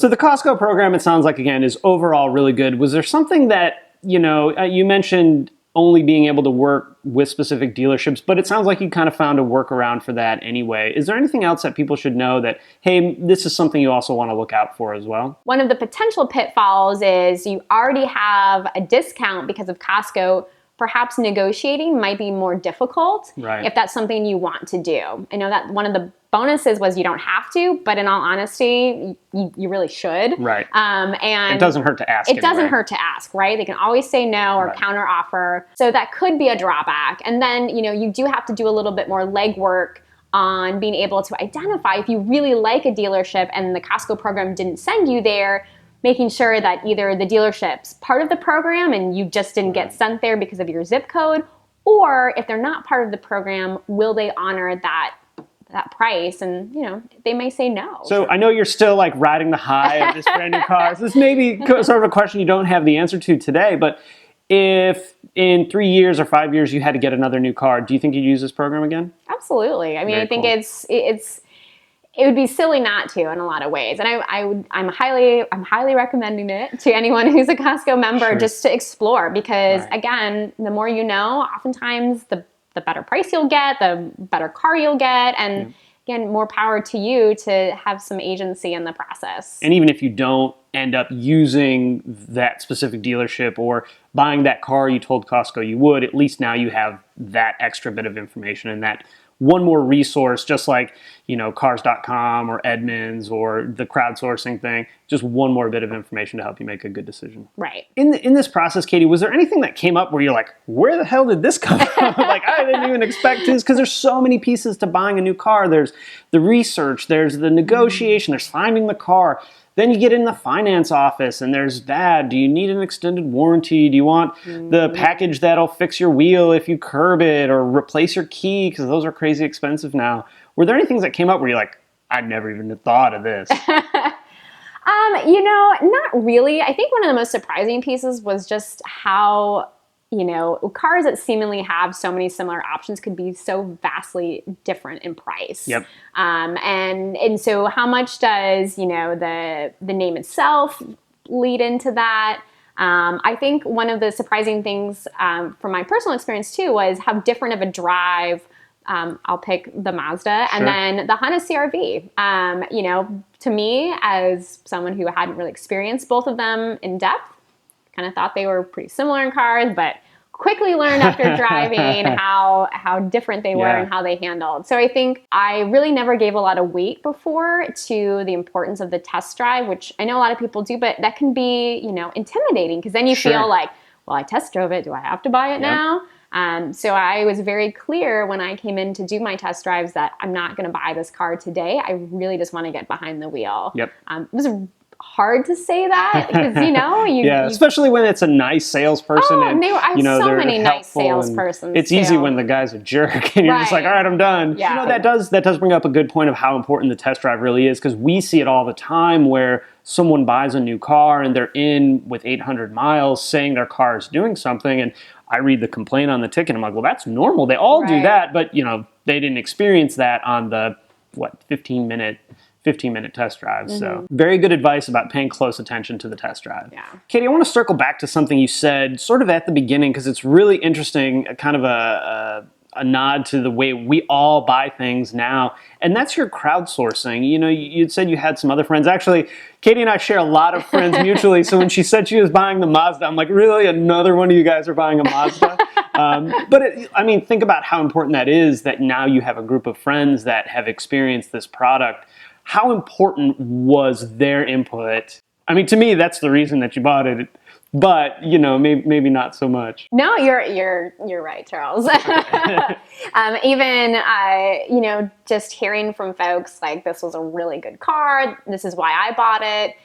So the Costco program, it sounds like, again, is overall really good. Was there something that, you mentioned only being able to work with specific dealerships, but it sounds like you kind of found a workaround for that anyway. Is there anything else that people should know that, hey, this is something you also want to look out for as well? One of the potential pitfalls is you already have a discount because of Costco. Perhaps negotiating might be more difficult if that's something you want to do. I know that one of the bonuses was you don't have to, but in all honesty, you really should. Right. And it doesn't hurt to ask. It doesn't hurt to ask, right? They can always say no or counter offer. So that could be a drawback. And then, you do have to do a little bit more legwork on being able to identify if you really like a dealership and the Costco program didn't send you there, making sure that either the dealership's part of the program and you just didn't get sent there because of your zip code, or if they're not part of the program, will they honor that price? And, they may say no. So I know you're still like riding the high of this brand new car. So this may be sort of a question you don't have the answer to today, but if in 3 years or 5 years you had to get another new car, do you think you'd use this program again? Absolutely. I mean, I think it would be silly not to in a lot of ways. And I'm highly recommending it to anyone who's a Costco member just to explore, because again, the more you know, oftentimes the better price you'll get, the better car you'll get, and again, more power to you to have some agency in the process. And even if you don't end up using that specific dealership or buying that car you told Costco you would, at least now you have that extra bit of information and that one more resource, just like, cars.com or Edmunds or the crowdsourcing thing, just one more bit of information to help you make a good decision. Right. In this process, Katie, was there anything that came up where you're like, where the hell did this come from? Like, I didn't even expect this, because there's so many pieces to buying a new car. There's the research, there's the negotiation, there's finding the car. Then you get in the finance office and there's that. Do you need an extended warranty? Do you want the package that'll fix your wheel if you curb it or replace your key? Because those are crazy expensive now. Were there any things that came up where you're like, I'd never even thought of this? Not really. I think one of the most surprising pieces was just how, cars that seemingly have so many similar options could be so vastly different in price. Yep. And so how much does, the name itself lead into that? I think one of the surprising things from my personal experience too was how different of a drive I'll pick the Mazda and then the Honda CR-V. To me, as someone who hadn't really experienced both of them in depth, kind of thought they were pretty similar in cars, but quickly learned after driving how different they were and how they handled. So I think I really never gave a lot of weight before to the importance of the test drive, which I know a lot of people do, but that can be, intimidating, because then you feel like, well, I test drove it. Do I have to buy it now? So I was very clear when I came in to do my test drives that I'm not going to buy this car today. I really just want to get behind the wheel. Yep. It was hard to say that because, especially when it's a nice salesperson. Oh, and I have so many nice salespersons. It's easy when the guy's a jerk and you're just like, all right, I'm done. Yeah. That does bring up a good point of how important the test drive really is, because we see it all the time where someone buys a new car and they're in with 800 miles saying their car is doing something, and I read the complaint on the ticket. I'm like, well, that's normal. They all do that, but they didn't experience that on the 15-minute test drive. So very good advice about paying close attention to the test drive. Yeah. Katie, I want to circle back to something you said sort of at the beginning, because it's really interesting, kind of a nod to the way we all buy things now, and that's your crowdsourcing. You'd said you had some other friends. Actually, Katie and I share a lot of friends mutually, so when she said she was buying the Mazda, I'm like, really? Another one of you guys are buying a Mazda? But think about how important that is, that now you have a group of friends that have experienced this product. How important was their input? To me, that's the reason that you bought it. But, maybe not so much. No, you're right, Charles. Even, just hearing from folks like, this was a really good car, this is why I bought it.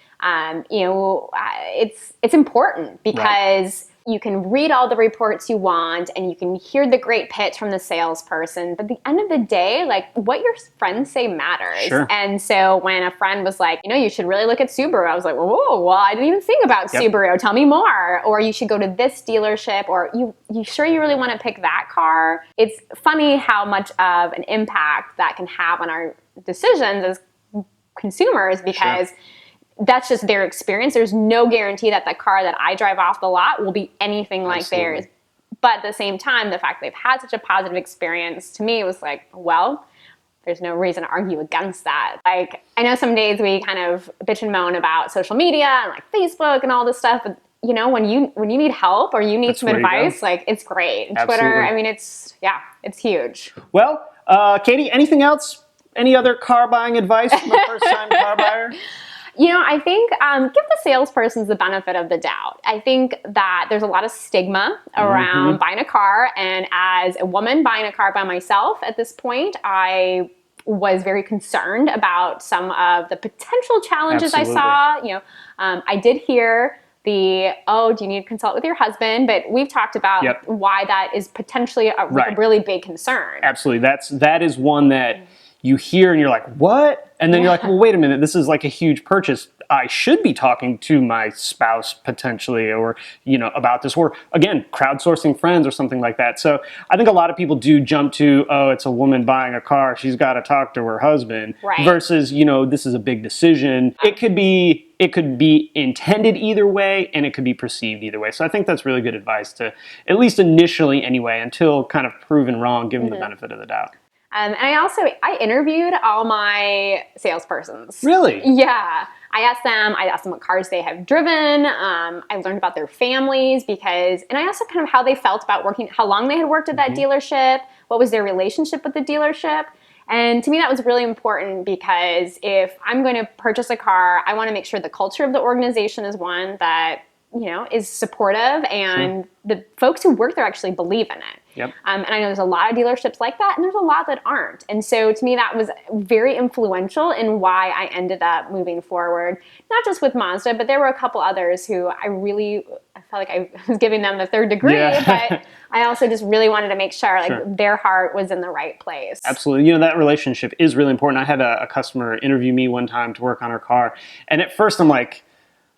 It's important because you can read all the reports you want and you can hear the great pitch from the salesperson. But at the end of the day, like, what your friends say matters. Sure. And so when a friend was like, you should really look at Subaru, I was like, whoa, well, I didn't even think about Subaru. Tell me more. Or you should go to this dealership. Or you sure you really want to pick that car? It's funny how much of an impact that can have on our decisions as consumers, because that's just their experience. There's no guarantee that the car that I drive off the lot will be anything like Absolutely. theirs. But at the same time, the fact they've had such a positive experience, to me, it was like, well, there's no reason to argue against that. Like, I know some days we kind of bitch and moan about social media and like Facebook and all this stuff, but you know, when you need help or you need some advice, like, it's great. And Twitter, I mean, it's huge. Well, Katie, anything else? Any other car buying advice from a first-time car buyer? You know, I think give the salespersons the benefit of the doubt. I think that there's a lot of stigma around buying a car. And as a woman buying a car by myself at this point, I was very concerned about some of the potential challenges I saw. You know, I did hear do you need to consult with your husband? But we've talked about why that is potentially a really big concern. Absolutely. That is one that you hear and you're like, what? And then you're like, well, wait a minute, this is like a huge purchase. I should be talking to my spouse potentially, or, you know, about this, or again, crowdsourcing friends or something like that. So I think a lot of people do jump to, oh, it's a woman buying a car, she's got to talk to her husband, versus, you know, this is a big decision. It could be intended either way, and it could be perceived either way. So I think that's really good advice to, at least initially anyway, until kind of proven wrong, give them the benefit of the doubt. And I interviewed all my salespersons. Really? Yeah. I asked them what cars they have driven. I learned about their families and I asked them kind of how they felt about working, how long they had worked at that dealership, what was their relationship with the dealership. And to me, that was really important because if I'm going to purchase a car, I want to make sure the culture of the organization is one that, you know, is supportive and the folks who work there actually believe in it. Yep. And I know there's a lot of dealerships like that, and there's a lot that aren't. And so to me, that was very influential in why I ended up moving forward, not just with Mazda, but there were a couple others who I felt like I was giving them the third degree, but I also just really wanted to make sure like their heart was in the right place. Absolutely. You know, that relationship is really important. I had a customer interview me one time to work on her car, and at first I'm like,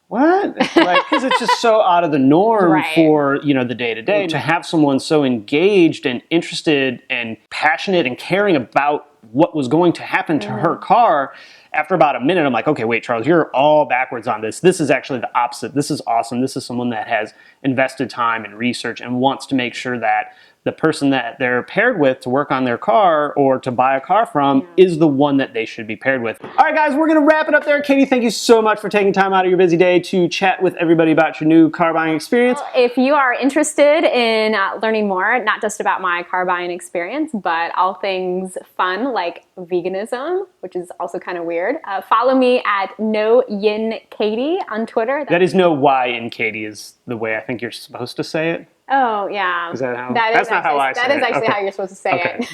what? Like, because it's just so out of the norm for, you know, the day-to-day. To have someone so engaged and interested and passionate and caring about what was going to happen to her car, after about a minute, I'm like, okay, wait, Charles, you're all backwards on this. This is actually the opposite. This is awesome. This is someone that has invested time and research and wants to make sure that the person that they're paired with to work on their car or to buy a car from is the one that they should be paired with. All right, guys, we're going to wrap it up there. Katie, thank you so much for taking time out of your busy day to chat with everybody about your new car buying experience. Well, if you are interested in learning more, not just about my car buying experience, but all things fun like veganism, which is also kind of weird, follow me at NoYinKatie on Twitter. That is no Y in Katie is the way I think you're supposed to say it. Oh, yeah. Is that how? That's not how I say it. That is actually how you're supposed to say it.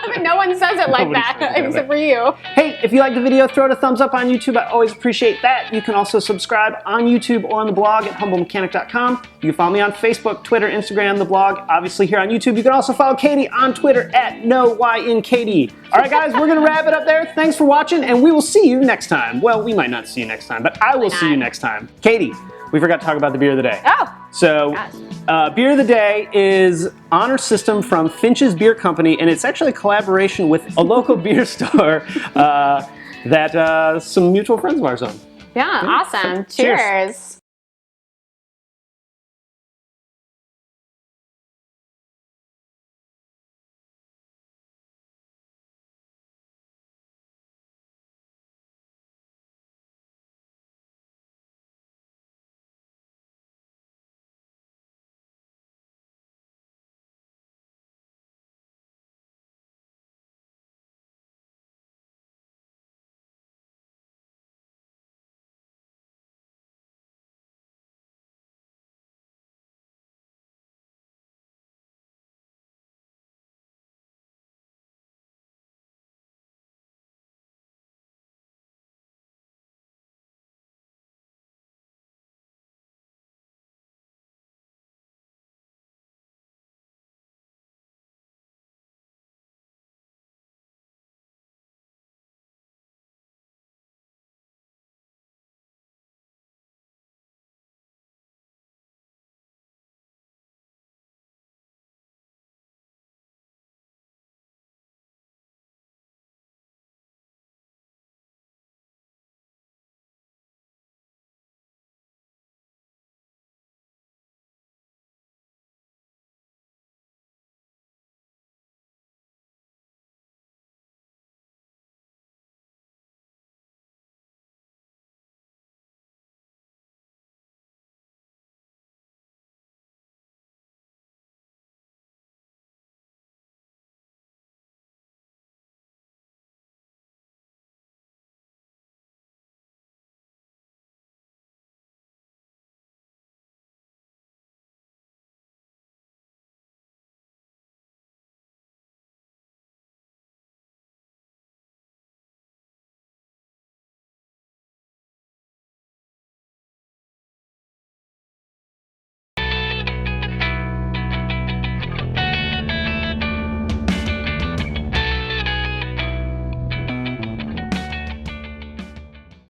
But no one says it like that, except for you. Hey, if you like the video, throw it a thumbs up on YouTube. I always appreciate that. You can also subscribe on YouTube or on the blog at humblemechanic.com. You can follow me on Facebook, Twitter, Instagram, the blog, obviously here on YouTube. You can also follow Katie on Twitter at NoYinKatie. All right, guys, we're going to wrap it up there. Thanks for watching, and we will see you next time. Well, we might not see you next time, but I will see you next time. Katie, we forgot to talk about the beer of the day. Oh. So, beer of the day is Honor System from Finch's Beer Company, and it's actually a collaboration with a local beer store that some mutual friends of ours own. Yeah, awesome. Cheers.